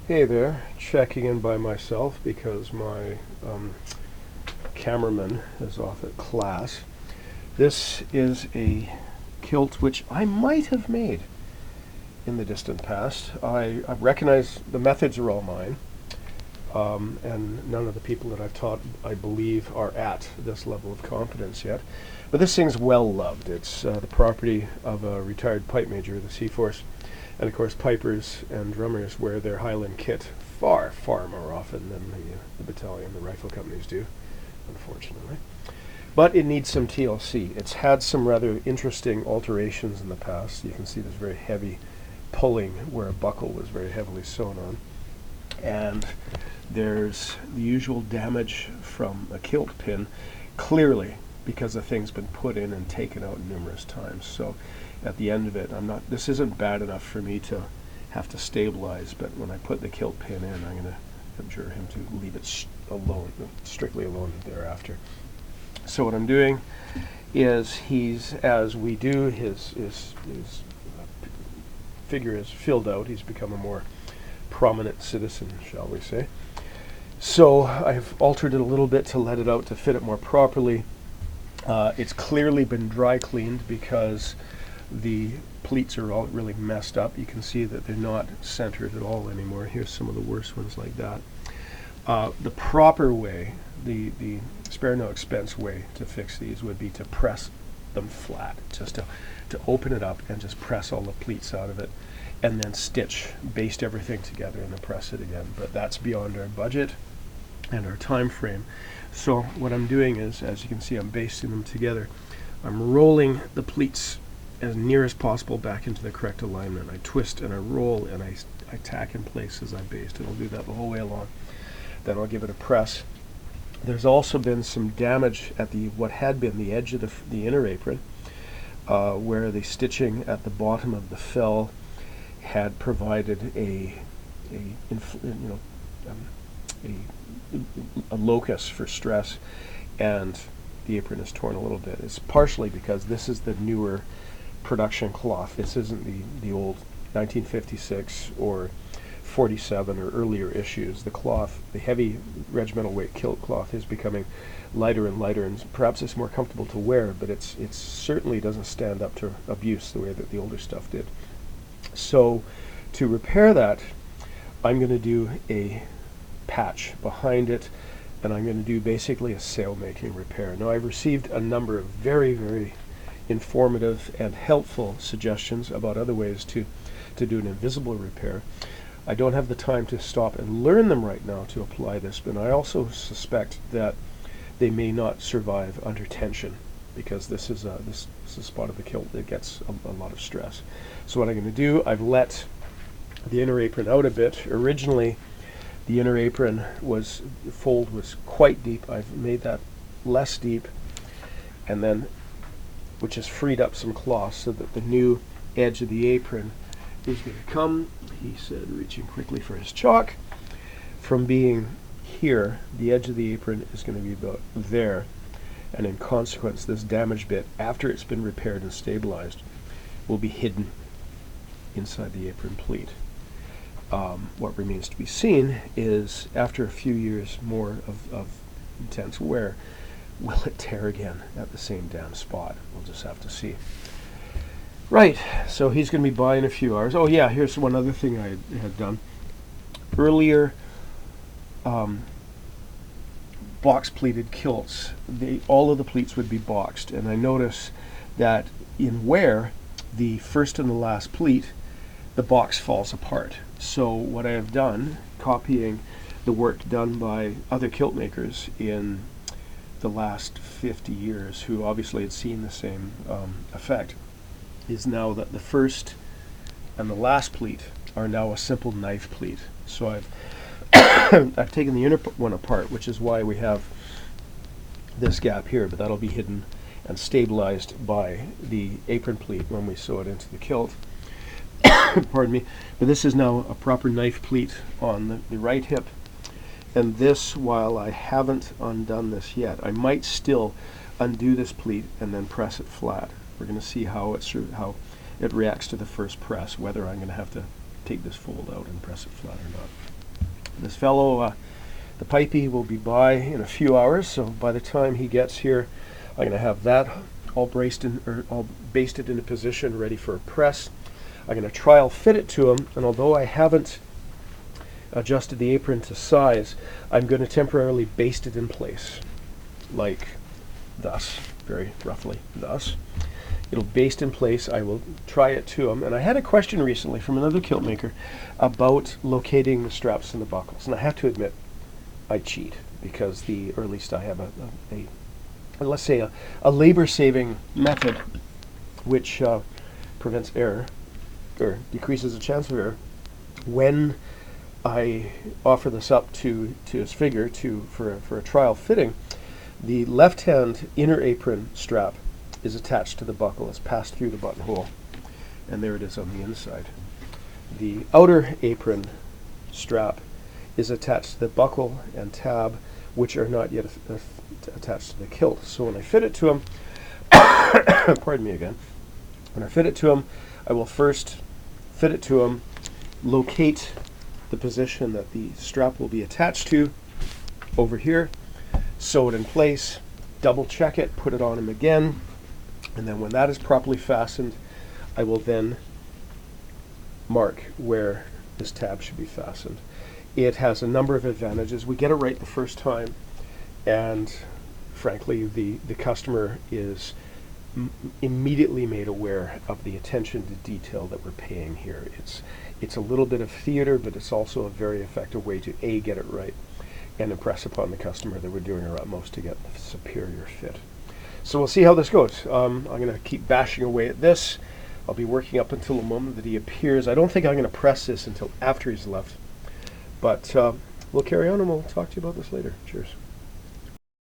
Hey there, checking in by myself because my cameraman is off at class. This is a kilt which I might have made in the distant past. I recognize the methods are all mine, and none of the people that I've taught, I believe, are at this level of competence yet. But this thing's well loved. It's the property of a retired pipe major of the Sea Force. And of course, pipers and drummers wear their Highland kit far, far more often than the battalion, the rifle companies do, unfortunately. But it needs some TLC. It's had some rather interesting alterations in the past. You can see there's very heavy pulling where a buckle was very heavily sewn on. And there's the usual damage from a kilt pin, clearly because the thing's been put in and taken out numerous times. So at the end of it, this isn't bad enough for me to have to stabilize, but when I put the kilt pin in, I'm going to abjure him to leave it alone, strictly alone thereafter. So what I'm doing is as we do, his figure is filled out. He's become a more prominent citizen, shall we say. So I've altered it a little bit to let it out to fit it more properly. It's clearly been dry cleaned because the pleats are all really messed up. You can see that they're not centered at all anymore. Here's some of the worst ones like that. The proper way, the spare no expense way to fix these would be to press them flat, just to open it up and just press all the pleats out of it, and then baste everything together and then press it again. But that's beyond our budget and our time frame. So what I'm doing is, as you can see, I'm basting them together. I'm rolling the pleats as near as possible back into the correct alignment. I twist and I roll and I tack in place as I baste, and I'll do that the whole way along. Then I'll give it a press. There's also been some damage at what had been the edge of the inner apron, where the stitching at the bottom of the fell had provided a locus for stress, and the apron is torn a little bit. It's partially because this is the newer production cloth. This isn't the old 1956 or 47 or earlier issues. The cloth, the heavy regimental weight kilt cloth, is becoming lighter and lighter, and perhaps it's more comfortable to wear, but it certainly doesn't stand up to abuse the way that the older stuff did. So to repair that, I'm going to do a patch behind it, and I'm going to do basically a sail-making repair. Now, I've received a number of very, very informative and helpful suggestions about other ways to do an invisible repair. I don't have the time to stop and learn them right now to apply this, but I also suspect that they may not survive under tension, because this is a spot of the kilt that gets a lot of stress. So what I'm going to do, I've let the inner apron out a bit. Originally, the inner apron fold was quite deep. I've made that less deep, and then which has freed up some cloth so that the new edge of the apron is going to come, he said, reaching quickly for his chalk, from being here, the edge of the apron is going to be about there, and in consequence, this damaged bit, after it's been repaired and stabilized, will be hidden inside the apron pleat. What remains to be seen is, after a few years more of intense wear, will it tear again at the same damn spot? We'll just have to see. Right, so he's going to be by in a few hours. Oh yeah, here's one other thing I had done. Earlier, box pleated kilts, all of the pleats would be boxed, and I notice that in wear, the first and the last pleat, the box falls apart. So what I have done, copying the work done by other kilt makers in the last 50 years, who obviously had seen the same effect, is now that the first and the last pleat are now a simple knife pleat. So I've I've taken the inner one apart, which is why we have this gap here, but that'll be hidden and stabilized by the apron pleat when we sew it into the kilt. Pardon me. But this is now a proper knife pleat on the right hip. And this, while I haven't undone this yet, I might still undo this pleat and then press it flat. We're going to see how it reacts to the first press, whether I'm going to have to take this fold out and press it flat or not. This fellow, the Pipey, will be by in a few hours, so by the time he gets here, I'm going to have that all basted into position, ready for a press. I'm going to trial fit it to him, and although I haven't adjusted the apron to size, I'm going to temporarily baste it in place, like thus, very roughly thus. It'll baste in place. I will try it to him. And I had a question recently from another kilt maker about locating the straps and the buckles. And I have to admit, I cheat, because or at least I have let's say a labor-saving method which prevents error, or decreases the chance of error, when I offer this up to his figure for a trial fitting. The left-hand inner apron strap is attached to the buckle. It's passed through the buttonhole, and there it is on the inside. The outer apron strap is attached to the buckle and tab, which are not yet attached to the kilt. So when I fit it to him, pardon me again, when I fit it to him, I will first fit it to him, locate the position that the strap will be attached to over here, sew it in place, double check it, put it on him again, and then when that is properly fastened, I will then mark where this tab should be fastened. It has a number of advantages. We get it right the first time, and frankly, the customer is immediately made aware of the attention to detail that we're paying here. It's a little bit of theater, but it's also a very effective way to A, get it right, and impress upon the customer that we're doing our utmost to get the superior fit. So we'll see how this goes. I'm going to keep bashing away at this. I'll be working up until the moment that he appears. I don't think I'm going to press this until after he's left, but we'll carry on and we'll talk to you about this later. Cheers.